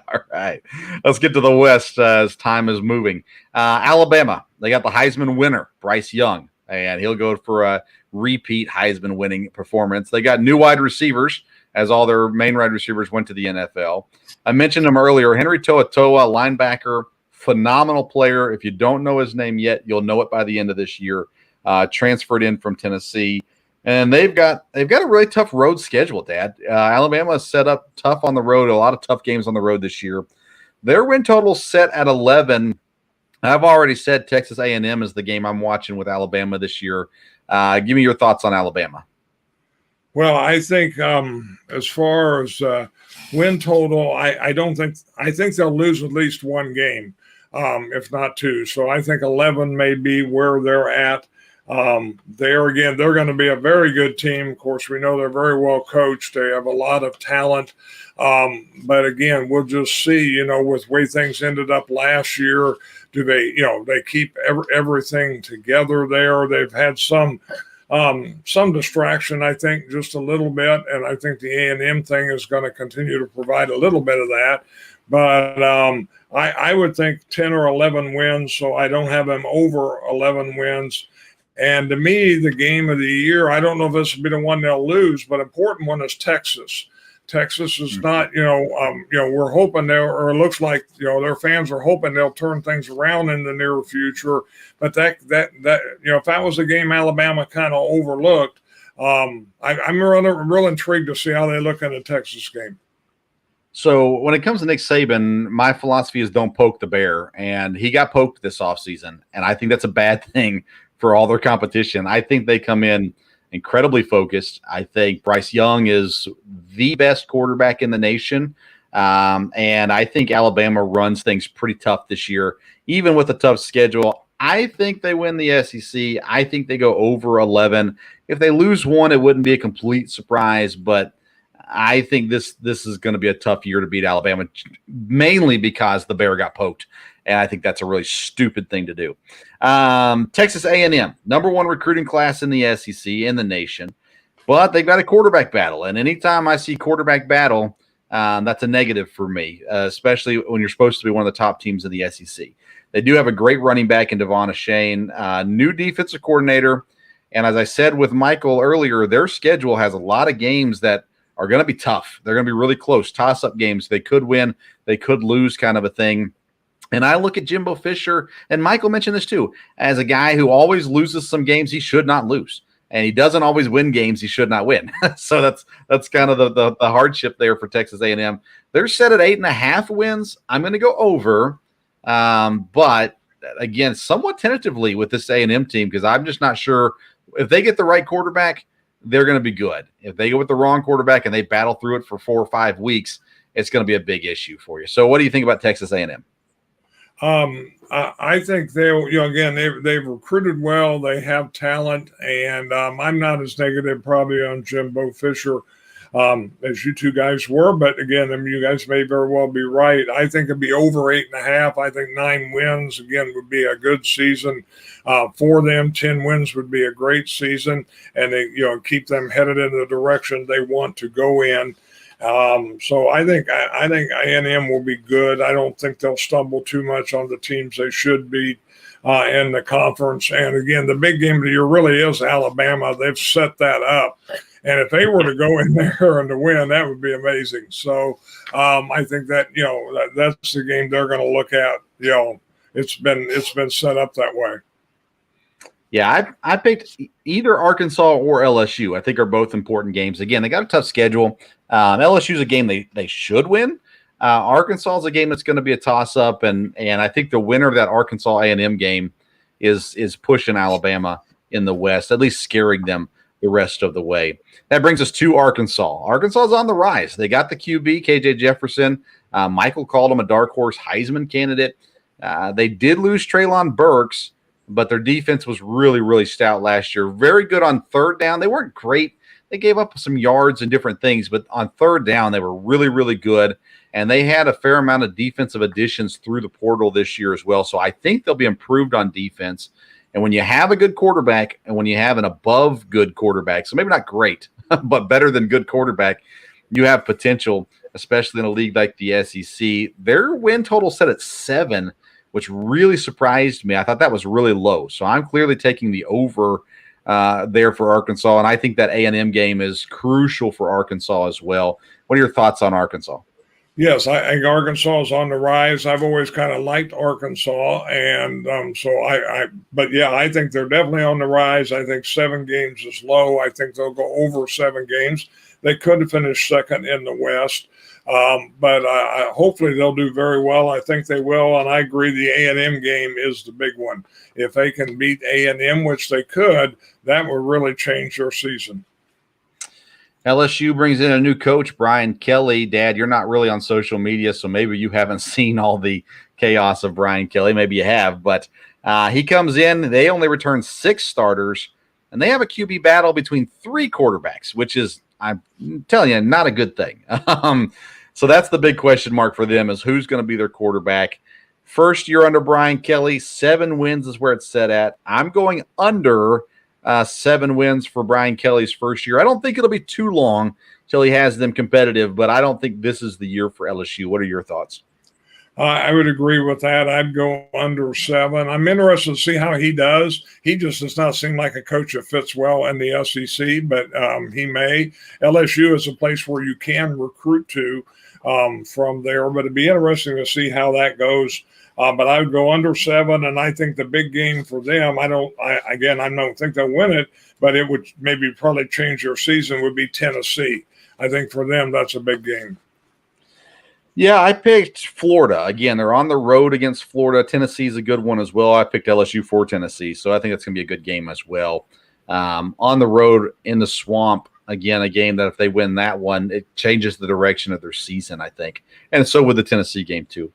All right. Let's get to the West as time is moving. Alabama, they got the Heisman winner, Bryce Young, and he'll go for a repeat Heisman winning performance. They got new wide receivers, as all their main wide receivers went to the NFL. I mentioned him earlier, Henry To'oTo'o, linebacker, phenomenal player. If you don't know his name yet, you'll know it by the end of this year. Transferred in from Tennessee. And they've got a really tough road schedule, Dad. Alabama is set up tough on the road, a lot of tough games on the road this year. Their win total set at 11. I've already said Texas A&M is the game I'm watching with Alabama this year. Give me your thoughts on Alabama. Well, I think as far as win total, I think they'll lose at least one game, if not two. So I think 11 may be where they're at. They're going to be a very good team. Of course, we know they're very well coached. They have a lot of talent. But again, we'll just see, with the way things ended up last year, do they keep everything together there? They've had some distraction, I think, just a little bit. And I think the A&M thing is going to continue to provide a little bit of that. But I would think 10 or 11 wins. So I don't have them over 11 wins. And to me, the game of the year, I don't know if this will be the one they'll lose, but important one is Texas. Texas is not, we're hoping or it looks like, their fans are hoping they'll turn things around in the near future. But that if that was a game Alabama kind of overlooked, I'm real intrigued to see how they look in the Texas game. So when it comes to Nick Saban, my philosophy is don't poke the bear. And he got poked this offseason. And I think that's a bad thing for all their competition. I think they come in incredibly focused. I think Bryce Young is the best quarterback in the nation. And I think Alabama runs things pretty tough this year, even with a tough schedule. I think they win the SEC. I think they go over 11. If they lose one, it wouldn't be a complete surprise, but I think this is going to be a tough year to beat Alabama, mainly because the bear got poked. And I think that's a really stupid thing to do. Texas A&M, number one recruiting class in the SEC, in the nation. But they've got a quarterback battle. And anytime I see quarterback battle, that's a negative for me, especially when you're supposed to be one of the top teams in the SEC. They do have a great running back in Devon Achane, new defensive coordinator. And as I said with Michael earlier, their schedule has a lot of games that are going to be tough. They're going to be really close, toss-up games. They could win, they could lose, kind of a thing. And I look at Jimbo Fisher, and Michael mentioned this too, as a guy who always loses some games he should not lose. And he doesn't always win games he should not win. So that's kind of the hardship there for Texas A&M. They're set at 8.5 wins. I'm going to go over, but again, somewhat tentatively with this A&M team, because I'm just not sure if they get the right quarterback, they're going to be good. If they go with the wrong quarterback and they battle through it for 4 or 5 weeks, it's going to be a big issue for you. So what do you think about Texas A&M? I think they've recruited well. They have talent, and I'm not as negative probably on Jimbo Fisher as you two guys were. But again, you guys may very well be right. I think it'd be over 8.5. I think 9 wins again would be a good season for them. 10 wins would be a great season, and they keep them headed in the direction they want to go in. So I think A&M will be good. I don't think they'll stumble too much on the teams they should beat in the conference. And again, the big game of the year really is Alabama. They've set that up. And if they were to go in there and to win, that would be amazing. So I think that, that's the game they're going to look at. It's been set up that way. Yeah, I picked either Arkansas or LSU. I think are both important games. Again, they got a tough schedule. LSU is a game they should win. Arkansas is a game that's going to be a toss-up, and I think the winner of that Arkansas A&M game is pushing Alabama in the West, at least scaring them the rest of the way. That brings us to Arkansas. Arkansas is on the rise. They got the QB, KJ Jefferson. Michael called him a dark horse Heisman candidate. They did lose Treylon Burks, but their defense was really, really stout last year. Very good on third down. They weren't great. They gave up some yards and different things, but on third down, they were really, really good. And they had a fair amount of defensive additions through the portal this year as well. So I think they'll be improved on defense. And when you have a good quarterback and when you have an above good quarterback, so maybe not great, but better than good quarterback, you have potential, especially in a league like the SEC. Their win total set at 7, which really surprised me. I thought that was really low. So I'm clearly taking the over there for Arkansas, and I think that A&M game is crucial for Arkansas as well. What are your thoughts on Arkansas? Yes, I think Arkansas is on the rise. I've always kind of liked Arkansas, and but yeah, I think they're definitely on the rise. I think 7 games is low. I think they'll go over 7 games. They could finish second in the West, but hopefully they'll do very well. I think they will, and I agree the A&M game is the big one. If they can beat A&M, which they could, that would really change their season. LSU brings in a new coach, Brian Kelly. Dad, you're not really on social media, so maybe you haven't seen all the chaos of Brian Kelly. Maybe you have, but he comes in. They only return 6 starters, and they have a QB battle between 3 quarterbacks, which is, I'm telling you, not a good thing. So that's the big question mark for them is who's going to be their quarterback. First year under Brian Kelly, 7 wins is where it's set at. I'm going under 7 wins for Brian Kelly's first year. I don't think it'll be too long till he has them competitive, but I don't think this is the year for LSU. What are your thoughts? I would agree with that. I'd go under 7. I'm interested to see how he does. He just does not seem like a coach that fits well in the SEC, but he may. LSU is a place where you can recruit to from there, but it'd be interesting to see how that goes. But I would go under 7, and I think the big game for them, I don't think they'll win it, but it would maybe probably change their season, would be Tennessee. I think for them, that's a big game. Yeah, I picked Florida. Again, they're on the road against Florida. Tennessee's a good one as well. I picked LSU for Tennessee, so I think that's going to be a good game as well. On the road in the Swamp, again, a game that if they win that one, it changes the direction of their season, I think. And so would the Tennessee game too.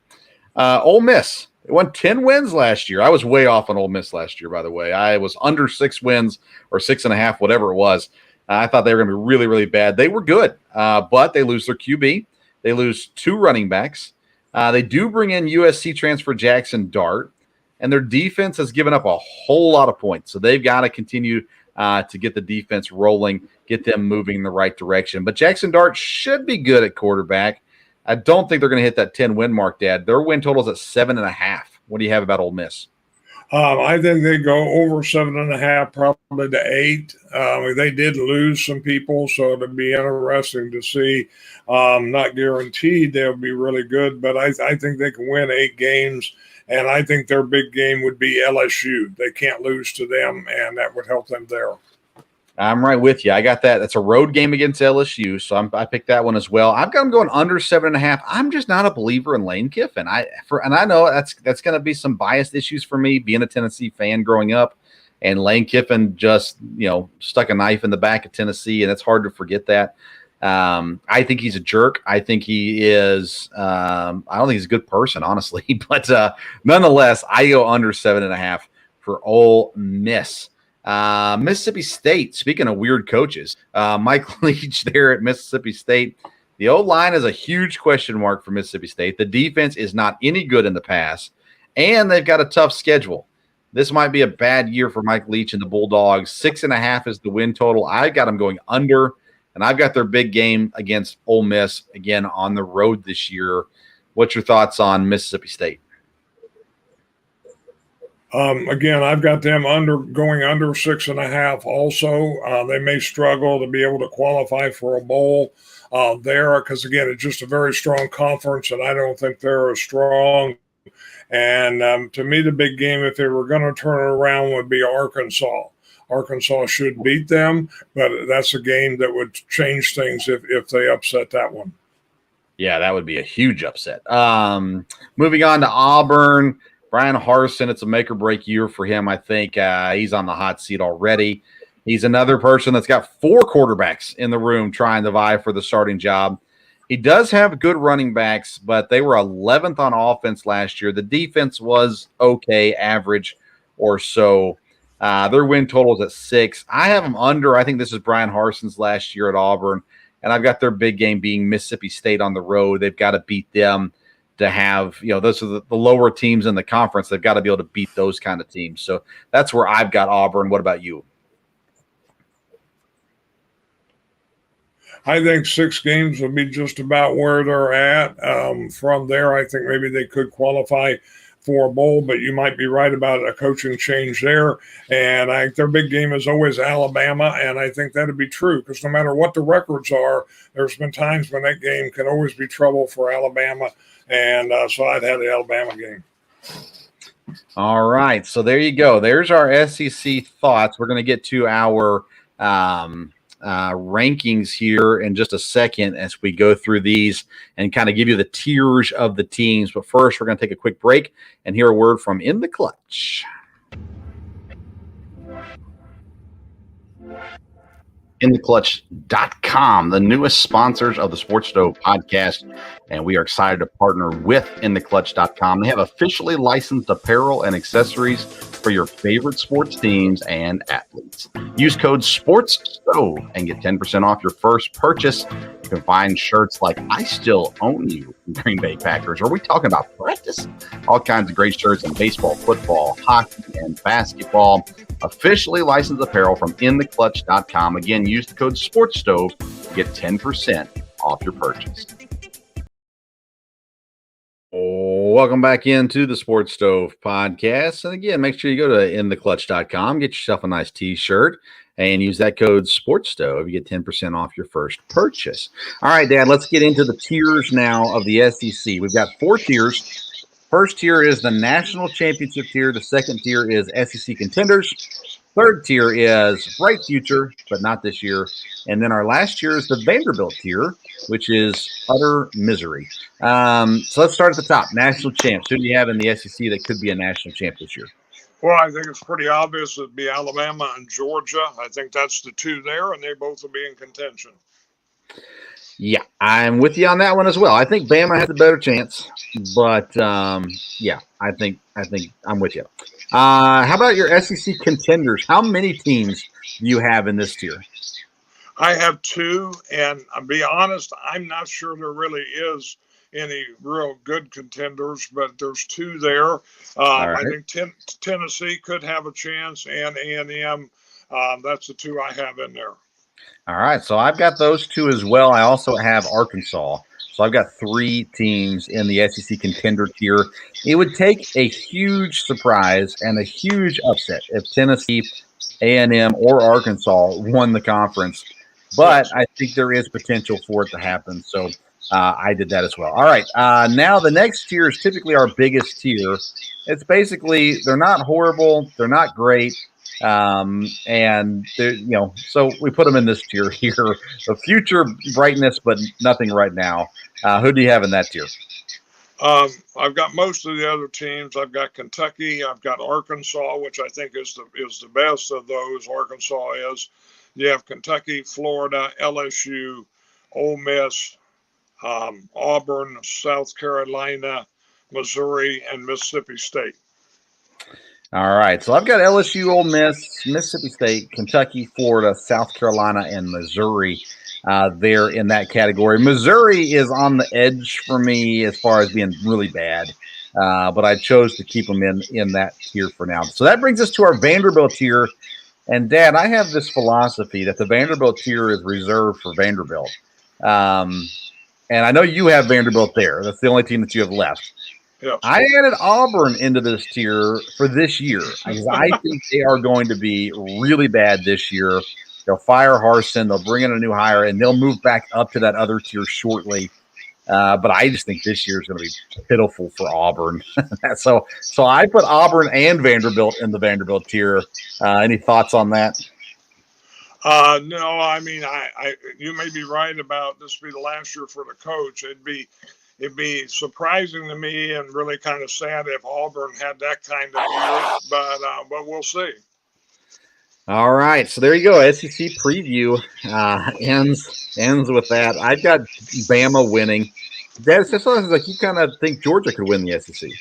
Ole Miss, they won 10 wins last year. I was way off on Ole Miss last year, by the way. I was under 6 wins or 6.5, whatever it was. I thought they were going to be really, really bad. They were good, but they lose their QB. They lose 2 running backs. They do bring in USC transfer Jackson Dart, and their defense has given up a whole lot of points. So they've got to continue to get the defense rolling, get them moving in the right direction. But Jackson Dart should be good at quarterback. I don't think they're going to hit that 10-win mark, Dad. Their win total is at 7.5. What do you have about Ole Miss? I think they go over 7.5, probably to 8. They did lose some people, so it'd be interesting to see. Not guaranteed they'll be really good, but I think they can win 8 games, and I think their big game would be LSU. They can't lose to them, and that would help them there. I'm right with you. I got that. That's a road game against LSU, so I picked that one as well. I've got them going under 7.5. I'm just not a believer in Lane Kiffin. I know that's going to be some biased issues for me being a Tennessee fan growing up, and Lane Kiffin just stuck a knife in the back of Tennessee, and it's hard to forget that. I think he's a jerk. I think he is. I don't think he's a good person, honestly, but nonetheless, I go under 7.5 for Ole Miss. Mississippi State, speaking of weird coaches, Mike Leach there at Mississippi State. The O-line is a huge question mark for Mississippi State. The defense is not any good in the pass, and they've got a tough schedule. This might be a bad year for Mike Leach and the Bulldogs. 6.5 is the win total. I got them going under, and I've got their big game against Ole Miss, again, on the road this year. What's your thoughts on Mississippi State? Again, I've got them going under 6.5 also. They may struggle to be able to qualify for a bowl there because, again, it's just a very strong conference, and I don't think they're as strong. And to me, the big game, if they were going to turn it around, would be Arkansas. Arkansas should beat them, but that's a game that would change things if they upset that one. Yeah, that would be a huge upset. Moving on to Auburn. Brian Harsin, it's a make-or-break year for him, I think. He's on the hot seat already. He's another person that's got 4 quarterbacks in the room trying to vie for the starting job. He does have good running backs, but they were 11th on offense last year. The defense was okay, average. or so. Their win total is at 6. I have them under. I think this is Brian Harson's last year at Auburn, and I've got their big game being Mississippi State on the road. They've got to beat them to have, those are the lower teams in the conference. They've got to be able to beat those kind of teams. So that's where I've got Auburn. What about you? I think 6 games will be just about where they're at. From there, I think maybe they could qualify for a bowl, but you might be right about a coaching change there. And I think their big game is always Alabama, and I think that'd be true because no matter what the records are, there's been times when that game can always be trouble for Alabama, and so I'd have the Alabama game. All right, so there you go. There's our SEC thoughts. We're going to get to our rankings here in just a second as we go through these and kind of give you the tiers of the teams. But first, we're going to take a quick break and hear a word from In the Clutch. InTheClutch.com, the newest sponsors of the Sports Stove podcast, and we are excited to partner with InTheClutch.com. They have officially licensed apparel and accessories for your favorite sports teams and athletes. Use code SPORTSSTOVE and get 10% off your first purchase. You can find shirts like I Still Own You from Green Bay Packers. Are we talking about practice? All kinds of great shirts in baseball, football, hockey, and basketball. Officially licensed apparel from InTheClutch.com. Again, use the code SPORTSSTOVE to get 10% off your purchase. Welcome back into the Sports Stove podcast. And again, make sure you go to InTheClutch.com, get yourself a nice t-shirt, and use that code SportsStove. You get 10% off your first purchase. All right, Dad, let's get into the tiers now of the SEC. We've got 4 tiers. First tier is the national championship tier. The second tier is SEC contenders. Third tier is bright future, but not this year. And then our last tier is the Vanderbilt tier, which is utter misery. So let's start at the top. National champs. Who do you have in the SEC that could be a national champ this year? Well, I think it's pretty obvious it'd be Alabama and Georgia. I think that's the 2 there, and they both will be in contention. Yeah, I'm with you on that one as well. I think Bama has a better chance, but yeah, I think I'm with you. How about your SEC contenders? How many teams do you have in this tier? I have 2, and I'll be honest, I'm not sure there really is any real good contenders, but there's 2 there. Right. I think Tennessee could have a chance, and A&M. That's the 2 I have in there. All right, so I've got those 2 as well. I also have Arkansas. So I've got 3 teams in the SEC contender tier. It would take a huge surprise and a huge upset if Tennessee, A&M, or Arkansas won the conference. But I think there is potential for it to happen. So I did that as well. All right, now the next tier is typically our biggest tier. It's basically they're not horrible, they're not great. And so we put them in this tier here, the future brightness, but nothing right now. Who do you have in that tier? I've got most of the other teams. I've got Kentucky. I've got Arkansas, which I think is the best of those. Arkansas is. You have Kentucky, Florida, LSU, Ole Miss, Auburn, South Carolina, Missouri, and Mississippi State. All right, so I've got LSU, Ole Miss, Mississippi State, Kentucky, Florida, South Carolina, and Missouri there in that category. Missouri is on the edge for me as far as being really bad, but I chose to keep them in that tier for now. So that brings us to our Vanderbilt tier. And, Dad, I have this philosophy that the Vanderbilt tier is reserved for Vanderbilt. And I know you have Vanderbilt there. That's the only team that you have left. Yep. I added Auburn into this tier for this year because I think they are going to be really bad this year. They'll fire Harsin, they'll bring in a new hire, and they'll move back up to that other tier shortly. But I just think this year is going to be pitiful for Auburn. So I put Auburn and Vanderbilt in the Vanderbilt tier. Any thoughts on that? No, I mean, you may be right about this be the last year for the coach. It'd be surprising to me and really kind of sad if Auburn had that kind of year, but we'll see. All right, so there you go. SEC preview ends with that. I've got Bama winning. That's like you kind of think Georgia could win the SEC.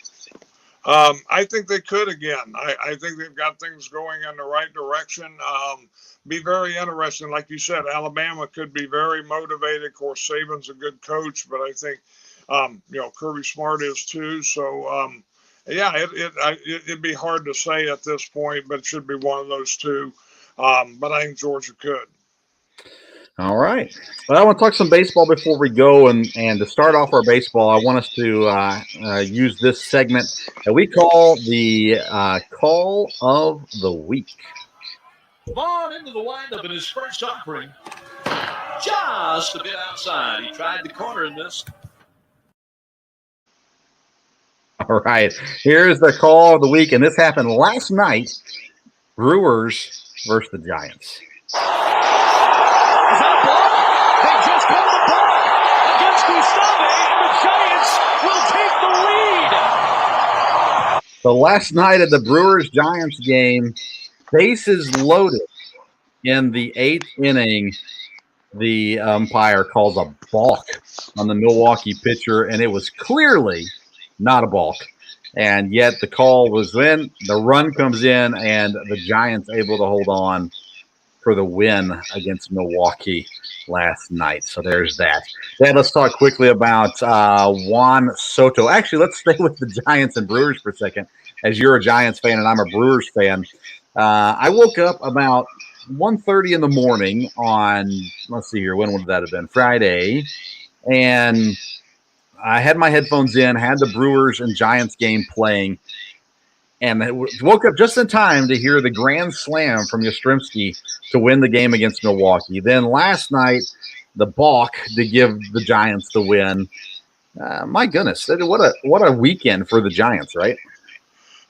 I think they could again. I think they've got things going in the right direction. Be very interesting. Like you said, Alabama could be very motivated. Of course, Saban's a good coach, but I think, Kirby Smart is too. So, it'd be hard to say at this point, but it should be one of those two. But I think Georgia could. All right. Well, I want to talk some baseball before we go. And to start off our baseball, I want us to use this segment that we call the Call of the Week. Vaughn into the windup in his first offering. Just a bit outside. He tried the corner in this. All right. Here's the Call of the Week. And this happened last night. Brewers versus the Giants. So last night at the Brewers-Giants game, bases loaded in the 8th inning, the umpire calls a balk on the Milwaukee pitcher, and it was clearly not a balk. And yet the call was in, the run comes in, and the Giants able to hold on for the win against Milwaukee last night. So there's that. Then let's talk quickly about Juan Soto. Actually, let's stay with the Giants and Brewers for a second, as you're a Giants fan and I'm a Brewers fan. I woke up about 1:30 in the morning on, let's see here, when would that have been? Friday. And I had my headphones in, had the Brewers and Giants game playing, and I woke up just in time to hear the grand slam from Yastrzemski to win the game against Milwaukee. Then last night, the balk to give the Giants the win. My goodness, what a weekend for the Giants, right?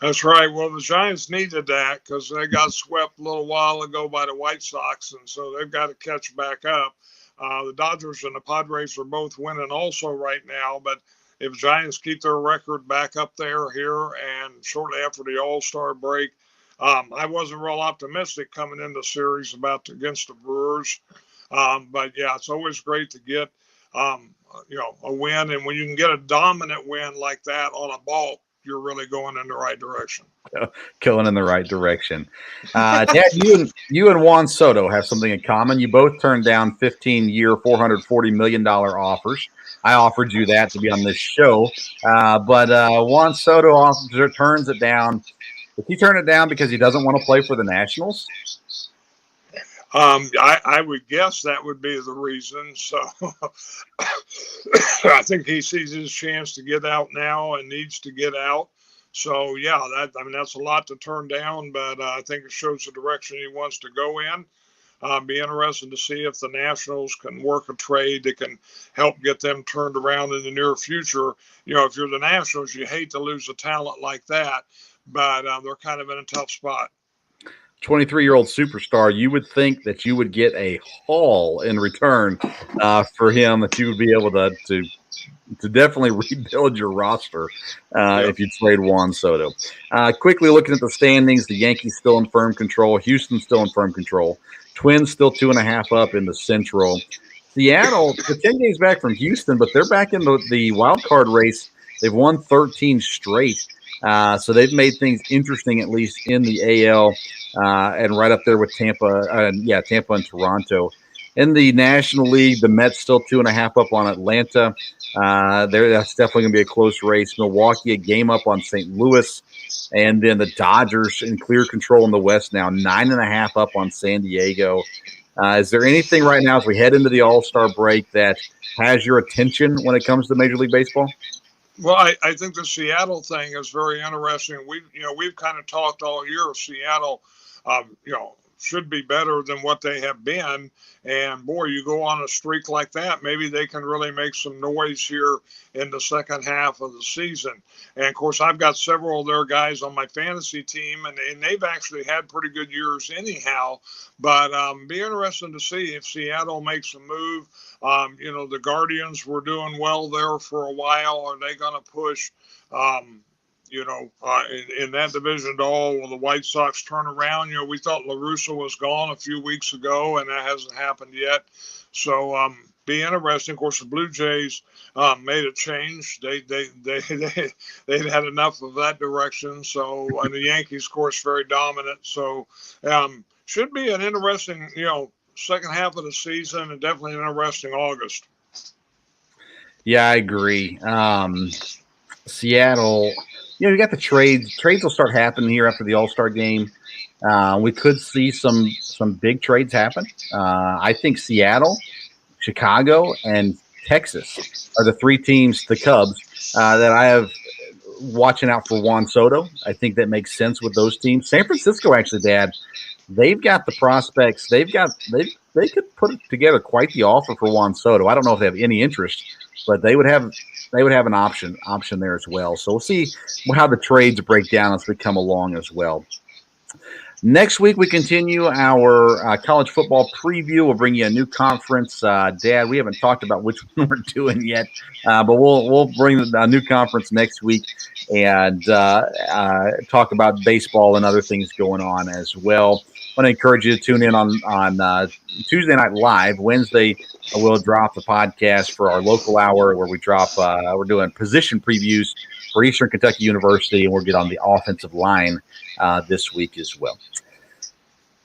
That's right. Well, the Giants needed that because they got swept a little while ago by the White Sox, and so they've got to catch back up. The Dodgers and the Padres are both winning also right now, but if Giants keep their record back up there here and shortly after the All-Star break, I wasn't real optimistic coming into the series against the Brewers. But yeah, it's always great to get, a win. And when you can get a dominant win like that on a balk, you're really going in the right direction. Going in the right direction. Dad, you and Juan Soto have something in common. You both turned down 15-year, $440 million offers. I offered you that to be on this show, but Juan Soto turns it down. Did he turn it down because he doesn't want to play for the Nationals? I would guess that would be the reason. So I think he sees his chance to get out now and needs to get out. So yeah, that's a lot to turn down, but I think it shows the direction he wants to go in. Be interesting to see if the Nationals can work a trade that can help get them turned around in the near future. If you're the Nationals, you hate to lose a talent like that, but they're kind of in a tough spot. 23-year-old superstar, you would think that you would get a haul in return for him, that you would be able to definitely rebuild your roster if you trade Juan Soto. Quickly looking at the standings, the Yankees still in firm control. Houston still in firm control. Twins still 2.5 up in the Central. Seattle, the 10 games back from Houston, but they're back in the wild card race. They've won 13 straight. So they've made things interesting, at least in the AL, and right up there with Tampa. Tampa and Toronto. In the National League, the Mets still 2.5 up on Atlanta. That's definitely going to be a close race. Milwaukee, a game up on St. Louis. And then the Dodgers in clear control in the West now, 9.5 up on San Diego. Is there anything right now as we head into the All-Star break that has your attention when it comes to Major League Baseball? Well, I think the Seattle thing is very interesting. We've kind of talked all year of Seattle, should be better than what they have been. And boy, you go on a streak like that, maybe they can really make some noise here in the second half of the season. And of course, I've got several of their guys on my fantasy team, and they've actually had pretty good years anyhow. But be interesting to see if Seattle makes a move. The Guardians were doing well there for a while. Are they going to push? In that division at all, will the White Sox turn around? We thought La Russa was gone a few weeks ago, and that hasn't happened yet. So, be interesting. Of course, the Blue Jays made a change. They'd had enough of that direction. So, and the Yankees, of course, very dominant. So, should be an interesting, second half of the season, and definitely an interesting August. Yeah, I agree. Seattle, you got the trades. Trades will start happening here after the All-Star game. We could see some big trades happen. I think Seattle, Chicago, and Texas are the three teams, the Cubs, that I have watching out for Juan Soto. I think that makes sense with those teams. San Francisco, actually, Dad, they've got the prospects. They could put together quite the offer for Juan Soto. I don't know if they have any interest, but they would have an option there as well. So we'll see how the trades break down as we come along as well. Next week, we continue our college football preview. We'll bring you a new conference. Dad, we haven't talked about which one we're doing yet, but we'll bring a new conference next week and talk about baseball and other things going on as well. I want to encourage you to tune in on Tuesday Night Live. Wednesday, we'll drop the podcast for our local hour where we drop we're doing position previews for Eastern Kentucky University, and we'll get on the offensive line this week as well.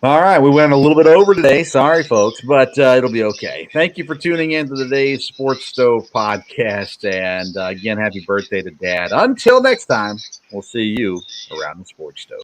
All right, we went a little bit over today. Sorry, folks, but it'll be okay. Thank you for tuning in to today's Sports Stove podcast. And again, happy birthday to Dad. Until next time, we'll see you around the Sports Stove.